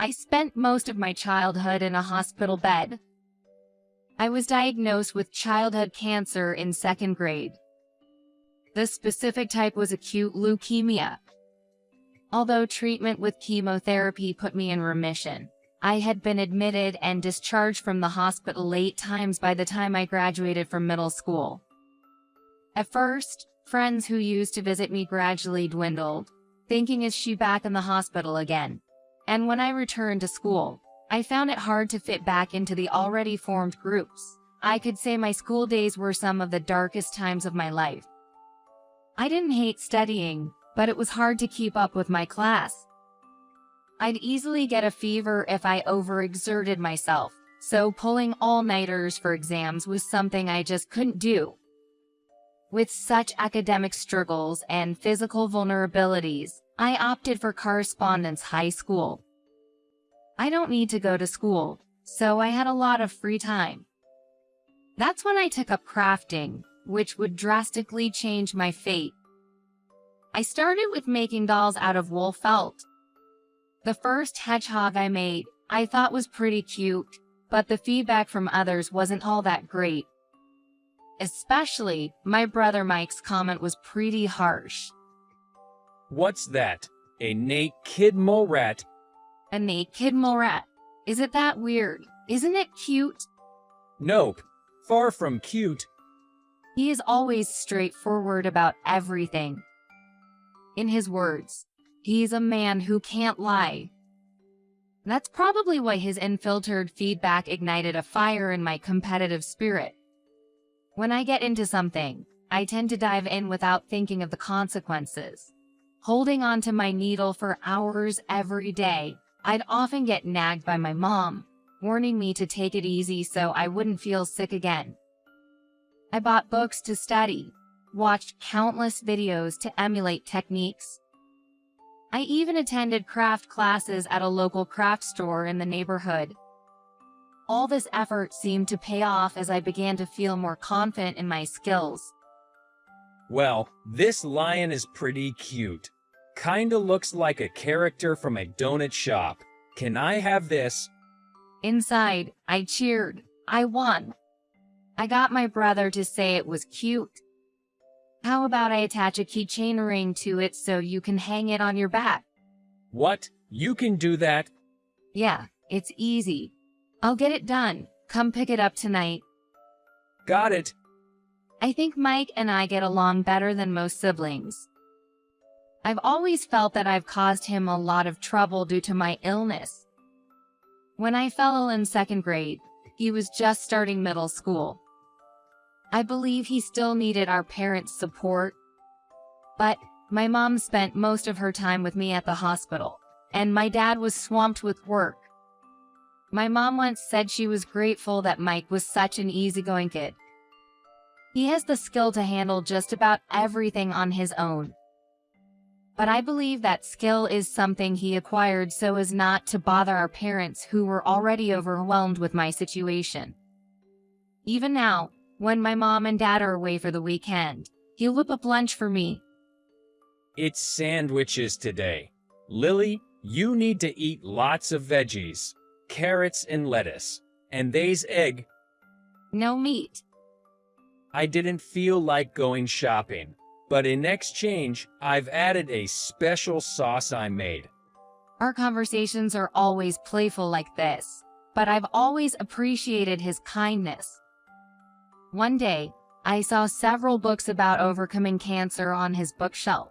I spent most of my childhood in a hospital bed. I was diagnosed with childhood cancer in 2nd grade. The specific type was acute leukemia. Although treatment with chemotherapy put me in remission, I had been admitted and discharged from the hospital 8 times by the time I graduated from middle school. At first, friends who used to visit me gradually dwindled, thinking, is she back in the hospital again? And when I returned to school, I found it hard to fit back into the already formed groups. I could say my school days were some of the darkest times of my life. I didn't hate studying, but it was hard to keep up with my class. I'd easily get a fever if I overexerted myself, so pulling all-nighters for exams was something I just couldn't do. With such academic struggles and physical vulnerabilities, I opted for correspondence high school. I don't need to go to school, so I had a lot of free time. That's when I took up crafting, which would drastically change my fate. I started with making dolls out of wool felt. The first hedgehog I made, I thought was pretty cute, but the feedback from others wasn't all that great. Especially, my brother Mike's comment was pretty harsh. What's that? A naked mole rat? A naked mole rat? Is it that weird? Isn't it cute? Nope. Far from cute. He is always straightforward about everything. In his words, he's a man who can't lie. That's probably why his unfiltered feedback ignited a fire in my competitive spirit. When I get into something, I tend to dive in without thinking of the consequences. Holding onto my needle for hours every day, I'd often get nagged by my mom, warning me to take it easy so I wouldn't feel sick again. I bought books to study, watched countless videos to emulate techniques. I even attended craft classes at a local craft store in the neighborhood. All this effort seemed to pay off as I began to feel more confident in my skills. Well, this lion is pretty cute. Kinda looks like a character from a donut shop. Can I have this? Inside, I cheered. I won. I got my brother to say it was cute. How about I attach a keychain ring to it so you can hang it on your back? What? You can do that? Yeah, it's easy. I'll get it done. Come pick it up tonight. Got it. I think Mike and I get along better than most siblings. I've always felt that I've caused him a lot of trouble due to my illness. When I fell ill in 2nd grade, he was just starting middle school. I believe he still needed our parents' support. But my mom spent most of her time with me at the hospital, and my dad was swamped with work. My mom once said she was grateful that Mike was such an easygoing kid. He has the skill to handle just about everything on his own. But I believe that skill is something he acquired so as not to bother our parents who were already overwhelmed with my situation. Even now, when my mom and dad are away for the weekend, he'll whip up lunch for me. It's sandwiches today. Lily, you need to eat lots of veggies, carrots and lettuce, and they's egg. No meat. I didn't feel like going shopping, but in exchange, I've added a special sauce I made. Our conversations are always playful like this, but I've always appreciated his kindness. One day, I saw several books about overcoming cancer on his bookshelf.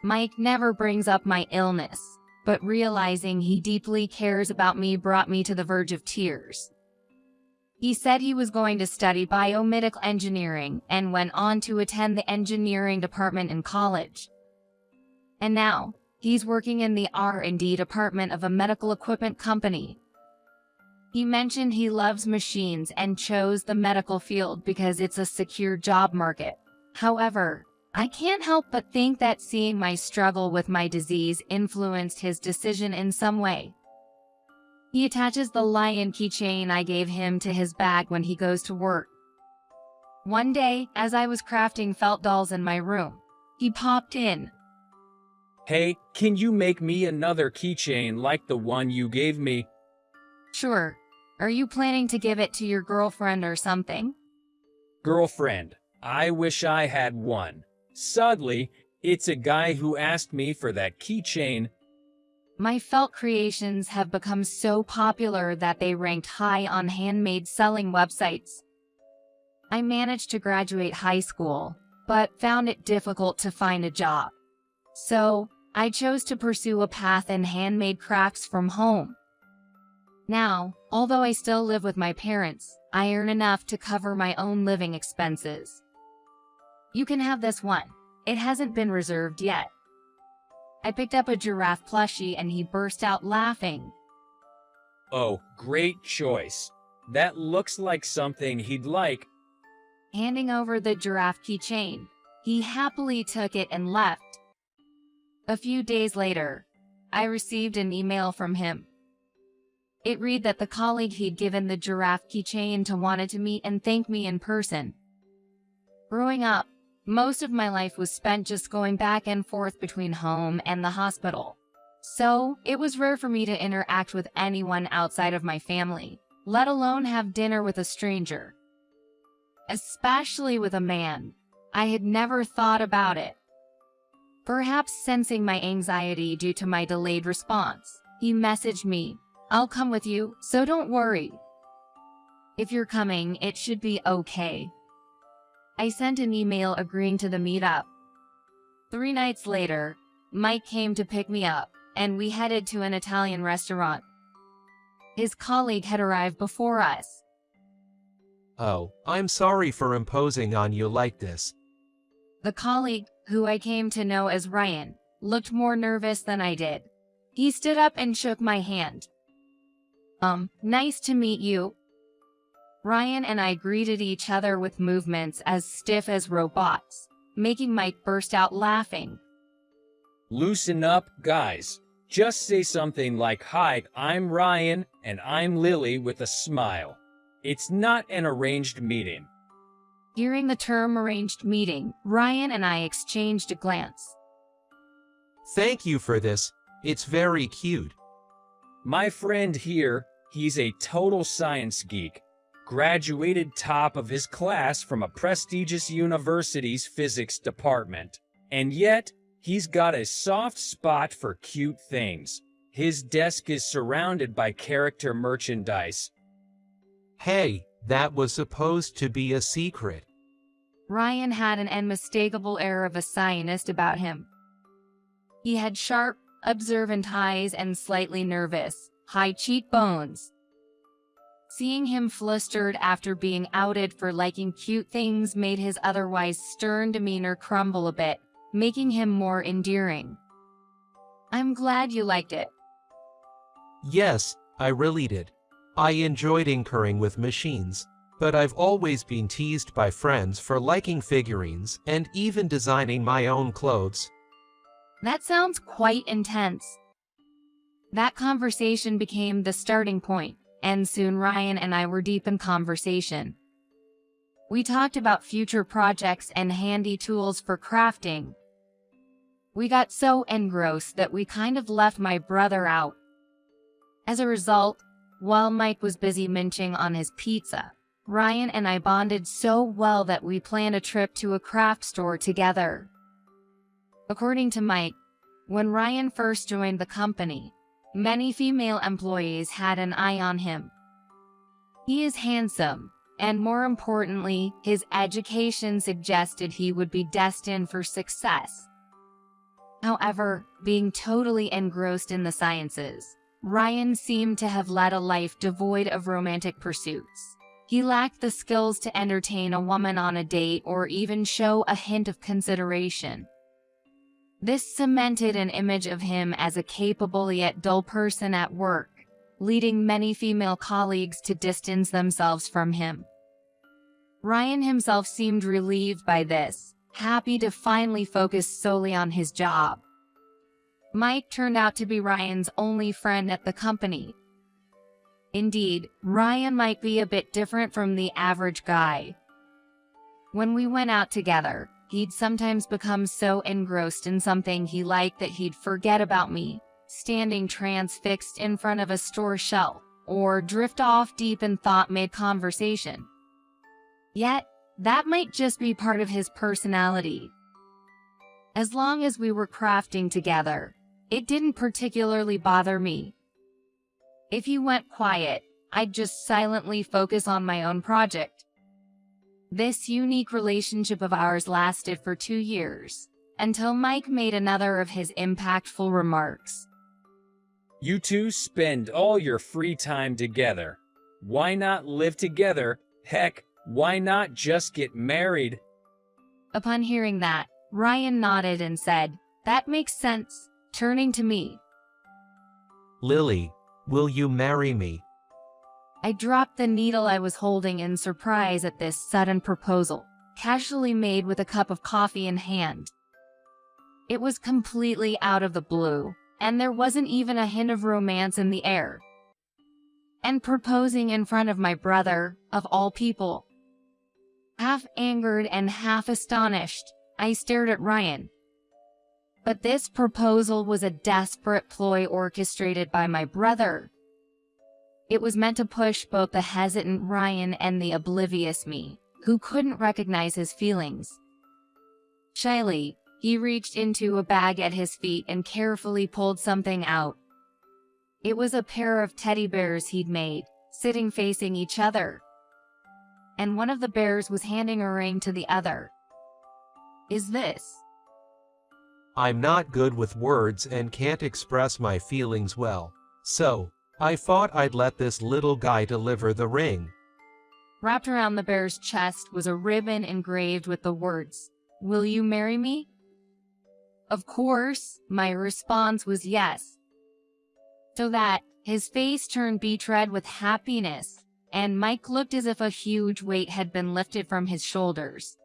Mike never brings up my illness, but realizing he deeply cares about me brought me to the verge of tears. He said he was going to study biomedical engineering and went on to attend the engineering department in college. And now, he's working in the R&D department of a medical equipment company. He mentioned he loves machines and chose the medical field because it's a secure job market. However, I can't help but think that seeing my struggle with my disease influenced his decision in some way. He attaches the lion keychain I gave him to his bag when he goes to work. One day, as I was crafting felt dolls in my room, he popped in. Hey, can you make me another keychain like the one you gave me? Sure. Are you planning to give it to your girlfriend or something? Girlfriend, I wish I had one. Sadly, it's a guy who asked me for that keychain. My felt creations have become so popular that they ranked high on handmade selling websites. I managed to graduate high school, but found it difficult to find a job. So, I chose to pursue a path in handmade crafts from home. Now, although I still live with my parents, I earn enough to cover my own living expenses. You can have this one. It hasn't been reserved yet. I picked up a giraffe plushie and he burst out laughing. Oh, great choice. That looks like something he'd like. Handing over the giraffe keychain, he happily took it and left. A few days later, I received an email from him. It read that the colleague he'd given the giraffe keychain to wanted to meet and thank me in person. Growing up, most of my life was spent just going back and forth between home and the hospital. So, it was rare for me to interact with anyone outside of my family, let alone have dinner with a stranger. Especially with a man. I had never thought about it. Perhaps sensing my anxiety due to my delayed response, he messaged me, "I'll come with you, so don't worry. If you're coming, it should be okay." I sent an email agreeing to the meetup. 3 nights later, Mike came to pick me up, and we headed to an Italian restaurant. His colleague had arrived before us. Oh, I'm sorry for imposing on you like this. The colleague, who I came to know as Ryan, looked more nervous than I did. He stood up and shook my hand. Nice to meet you." Ryan and I greeted each other with movements as stiff as robots, making Mike burst out laughing. Loosen up, guys. Just say something like, "Hi, I'm Ryan, and I'm Lily," with a smile. It's not an arranged meeting. Hearing the term arranged meeting, Ryan and I exchanged a glance. Thank you for this. It's very cute. My friend here, he's a total science geek. Graduated top of his class from a prestigious university's physics department. And yet, he's got a soft spot for cute things. His desk is surrounded by character merchandise. Hey, that was supposed to be a secret. Ryan had an unmistakable air of a scientist about him. He had sharp, observant eyes and slightly nervous, high cheekbones. Seeing him flustered after being outed for liking cute things made his otherwise stern demeanor crumble a bit, making him more endearing. "I'm glad you liked it." Yes, I really did. I enjoyed tinkering with machines, but I've always been teased by friends for liking figurines and even designing my own clothes. That sounds quite intense. That conversation became the starting point, and soon Ryan and I were deep in conversation. We talked about future projects and handy tools for crafting. We got so engrossed that we kind of left my brother out. As a result, while Mike was busy munching on his pizza, Ryan and I bonded so well that we planned a trip to a craft store together. According to Mike, when Ryan first joined the company, many female employees had an eye on him. He is handsome, and more importantly, his education suggested he would be destined for success. However, being totally engrossed in the sciences, Ryan seemed to have led a life devoid of romantic pursuits. He lacked the skills to entertain a woman on a date or even show a hint of consideration. This cemented an image of him as a capable yet dull person at work, leading many female colleagues to distance themselves from him. Ryan himself seemed relieved by this, happy to finally focus solely on his job. Mike turned out to be Ryan's only friend at the company. Indeed, Ryan might be a bit different from the average guy. When we went out together, he'd sometimes become so engrossed in something he liked that he'd forget about me, standing transfixed in front of a store shelf, or drift off deep in thought mid-conversation. Yet, that might just be part of his personality. As long as we were crafting together, it didn't particularly bother me. If he went quiet, I'd just silently focus on my own project. This unique relationship of ours lasted for 2 years, until Mike made another of his impactful remarks. You two spend all your free time together. Why not live together? Heck, why not just get married? Upon hearing that, Ryan nodded and said, "That makes sense," turning to me. Lily, will you marry me? I dropped the needle I was holding in surprise at this sudden proposal, casually made with a cup of coffee in hand. It was completely out of the blue, and there wasn't even a hint of romance in the air. And proposing in front of my brother, of all people. Half angered and half astonished, I stared at Ryan. But this proposal was a desperate ploy orchestrated by my brother. It was meant to push both the hesitant Ryan and the oblivious me, who couldn't recognize his feelings. Shyly, he reached into a bag at his feet and carefully pulled something out. It was a pair of teddy bears he'd made, sitting facing each other. And one of the bears was handing a ring to the other. "Is this?" I'm not good with words and can't express my feelings well, so I thought I'd let this little guy deliver the ring. Wrapped around the bear's chest was a ribbon engraved with the words, "Will you marry me?" Of course, my response was yes. So that, his face turned beet red with happiness, and Mike looked as if a huge weight had been lifted from his shoulders.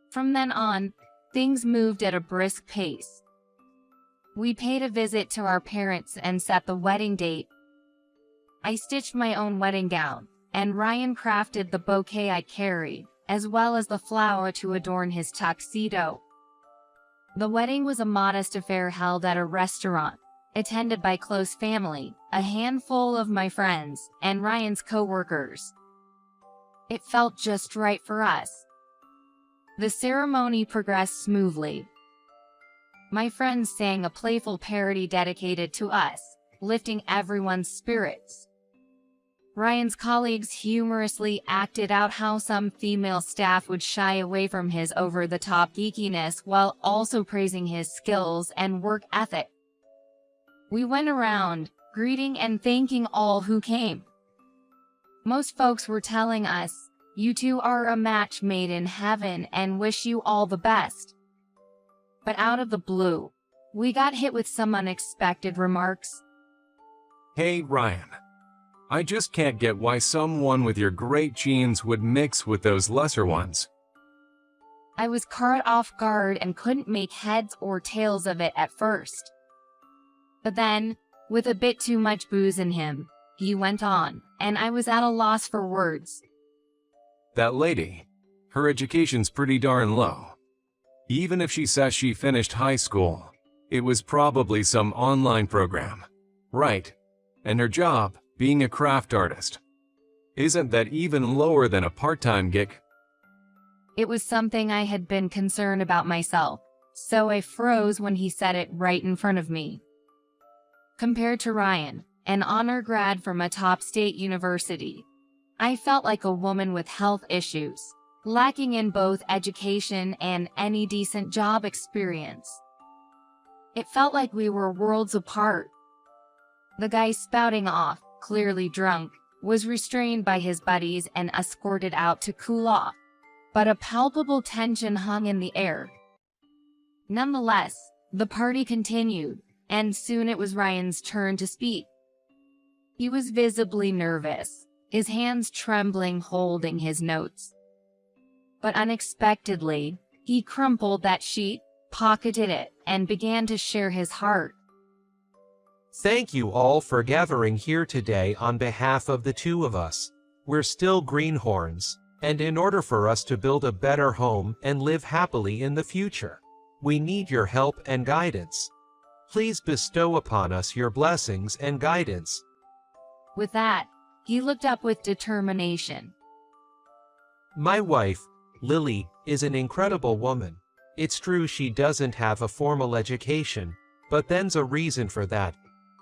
From then on, things moved at a brisk pace. We paid a visit to our parents and set the wedding date. I stitched my own wedding gown, and Ryan crafted the bouquet I carried, as well as the flower to adorn his tuxedo. The wedding was a modest affair held at a restaurant, attended by close family, a handful of my friends, and Ryan's co-workers. It felt just right for us. The ceremony progressed smoothly. My friends sang a playful parody dedicated to us, lifting everyone's spirits. Ryan's colleagues humorously acted out how some female staff would shy away from his over-the-top geekiness while also praising his skills and work ethic. We went around, greeting and thanking all who came. Most folks were telling us, "You two are a match made in heaven and wish you all the best." But out of the blue, we got hit with some unexpected remarks. Hey Ryan, I just can't get why someone with your great genes would mix with those lesser ones. I was caught off guard and couldn't make heads or tails of it at first. But then, with a bit too much booze in him, he went on, and I was at a loss for words. That lady, her education's pretty darn low. Even if she says she finished high school, it was probably some online program, right? And her job, being a craft artist, isn't that even lower than a part-time gig? It was something I had been concerned about myself, so I froze when he said it right in front of me. Compared to Ryan, an honor grad from a top state university, I felt like a woman with health issues, lacking in both education and any decent job experience. It felt like we were worlds apart. The guy spouting off, clearly drunk, was restrained by his buddies and escorted out to cool off, but a palpable tension hung in the air. Nonetheless, the party continued, and soon it was Ryan's turn to speak. He was visibly nervous, his hands trembling holding his notes. But unexpectedly, he crumpled that sheet, pocketed it, and began to share his heart. Thank you all for gathering here today on behalf of the two of us. We're still greenhorns, And in order for us to build a better home and live happily in the future, we need your help and guidance. Please bestow upon us your blessings and guidance. With that, he looked up with determination. My wife, Lily, is an incredible woman. It's true she doesn't have a formal education, but there's a reason for that.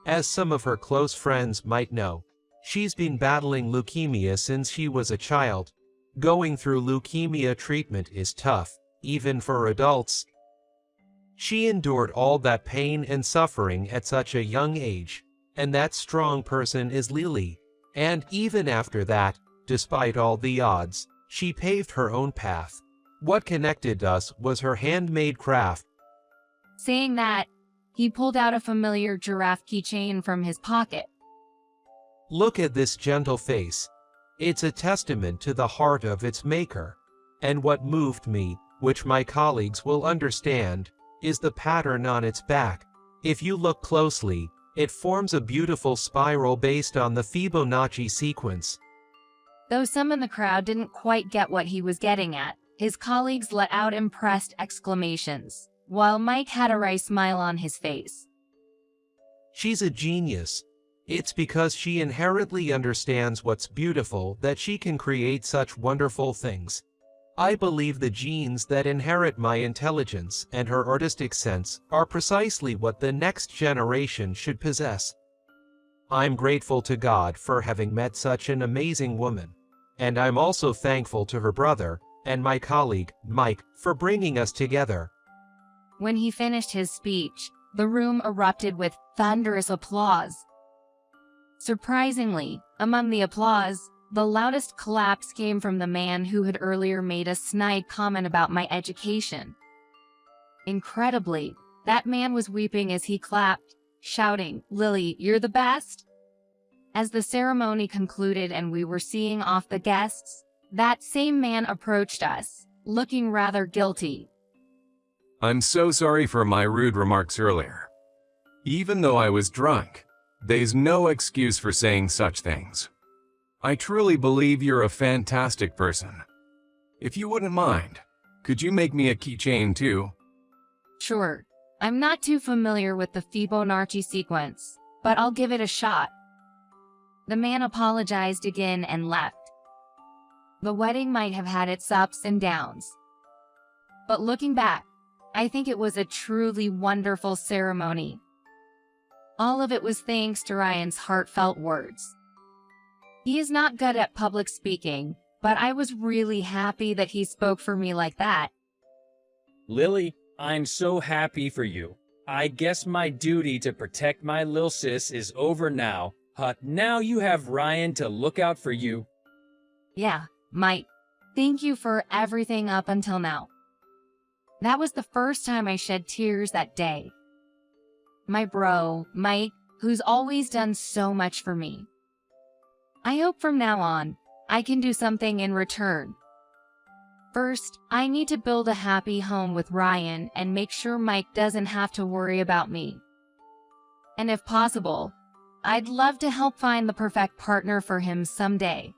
As some of her close friends might know, she's been battling leukemia since she was a child. Going through leukemia treatment is tough, even for adults. She endured all that pain and suffering at such a young age, and that strong person is Lily. And even after that, despite all the odds, she paved her own path. What connected us was her handmade craft. Saying that, he pulled out a familiar giraffe keychain from his pocket. Look at this gentle face. It's a testament to the heart of its maker. And what moved me, which my colleagues will understand, is the pattern on its back. If you look closely, it forms a beautiful spiral based on the Fibonacci sequence. Though some in the crowd didn't quite get what he was getting at, his colleagues let out impressed exclamations, while Mike had a wry smile on his face. She's a genius. It's because she inherently understands what's beautiful that she can create such wonderful things. I believe the genes that inherit my intelligence and her artistic sense are precisely what the next generation should possess. I'm grateful to God for having met such an amazing woman, and I'm also thankful to her brother and my colleague, Mike, for bringing us together. When he finished his speech, the room erupted with thunderous applause. Surprisingly, among the applause, the loudest claps came from the man who had earlier made a snide comment about my education. Incredibly, that man was weeping as he clapped, shouting, "Lily, you're the best!" As the ceremony concluded and we were seeing off the guests, that same man approached us, looking rather guilty. I'm so sorry for my rude remarks earlier. Even though I was drunk, there's no excuse for saying such things. I truly believe you're a fantastic person. If you wouldn't mind, could you make me a keychain too? Sure, I'm not too familiar with the Fibonacci sequence, but I'll give it a shot. The man apologized again and left. The wedding might have had its ups and downs. But looking back, I think it was a truly wonderful ceremony. All of it was thanks to Ryan's heartfelt words. He is not good at public speaking, but I was really happy that he spoke for me like that. Lily, I'm so happy for you. I guess my duty to protect my lil sis is over now. Now you have Ryan to look out for you. Yeah, Mike, thank you for everything up until now. That was the first time I shed tears that day. My bro, Mike, who's always done so much for me. I hope from now on, I can do something in return. First, I need to build a happy home with Ryan and make sure Mike doesn't have to worry about me. And if possible, I'd love to help find the perfect partner for him someday.